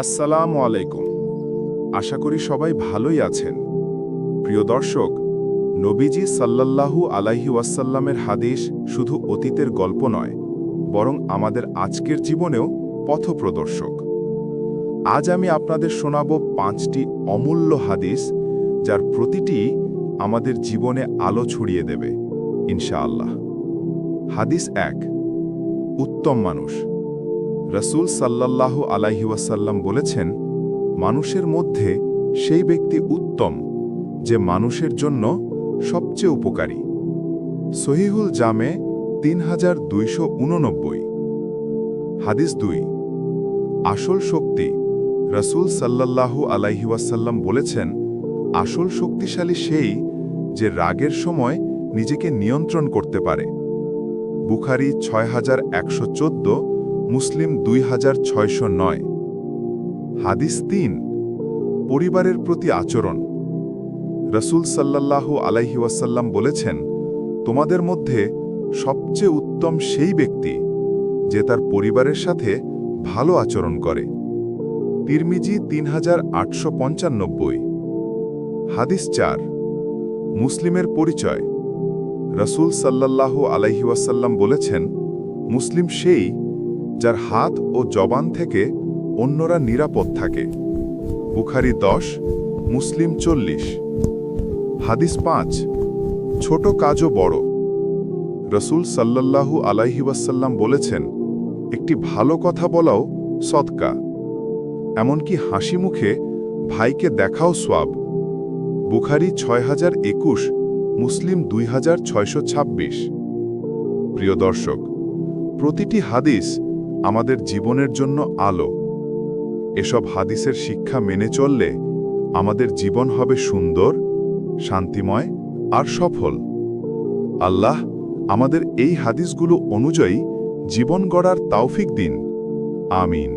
আসসালামু আলাইকুম। আশা করি সবাই ভালোই আছেন। প্রিয় দর্শক, নবীজি সাল্লাল্লাহু আলাইহি ওয়াসাল্লামের হাদিস শুধু অতীতের গল্প নয়, বরং আমাদের আজকের জীবনেও পথপ্রদর্শক। আজ আমি আপনাদের শোনাব 5টি অমূল্য হাদিস, যার প্রতিটি আমাদের জীবনে আলো ছড়িয়ে দেবে ইনশাআল্লাহ। হাদিস 1। উত্তম মানুষ। রাসূল সাল্লাল্লাহু আলাইহি ওয়াসাল্লাম বলেছেন, মানুষের মধ্যে সেই ব্যক্তি উত্তম যে মানুষের জন্য সবচেয়ে উপকারী। সহিহুল জামে 3289। হাদিস 2। আসল শক্তি। রাসূল সাল্লাল্লাহু আলাইহি ওয়াসাল্লাম বলেছেন, আসল শক্তিশালী সেই যে রাগের সময় নিজেকে নিয়ন্ত্রণ করতে পারে। বুখারী 6114, মুসলিম 2609। হাদিস 3। পরিবারের প্রতি আচরণ। রাসূল সাল্লাল্লাহু আলাইহি ওয়াসাল্লাম বলেছেন, তোমাদের মধ্যে সবচেয়ে উত্তম সেই ব্যক্তি যে তার পরিবারের সাথে ভালো আচরণ করে। তিরমিজি 3895। হাদিস 4। মুসলিমের পরিচয়। রাসূল সাল্লাল্লাহু আলাইহি ওয়াসাল্লাম বলেছেন, মুসলিম সেই যার হাত ও জবান থেকে অন্যরা নিরাপদ থাকে। বুখারী 10, মুসলিম 40। হাদিস 5। ছোট কাজও বড়। রাসূল সাল্লাল্লাহু আলাইহি ওয়াসাল্লাম বলেছেন, একটি ভালো কথা বলাও সদকা, এমনকি হাসি মুখে ভাইকে দেখাও সওয়াব। বুখারী 6021, মুসলিম 2626। প্রিয় দর্শক, প্রতিটি হাদিস আমাদের জীবনের জন্য আলো। এসব হাদিসের শিক্ষা মেনে চললে আমাদের জীবন হবে সুন্দর, শান্তিময় আর সফল। আল্লাহ আমাদের এই হাদিসগুলো অনুযায়ী জীবন গড়ার তৌফিক দিন। আমিন।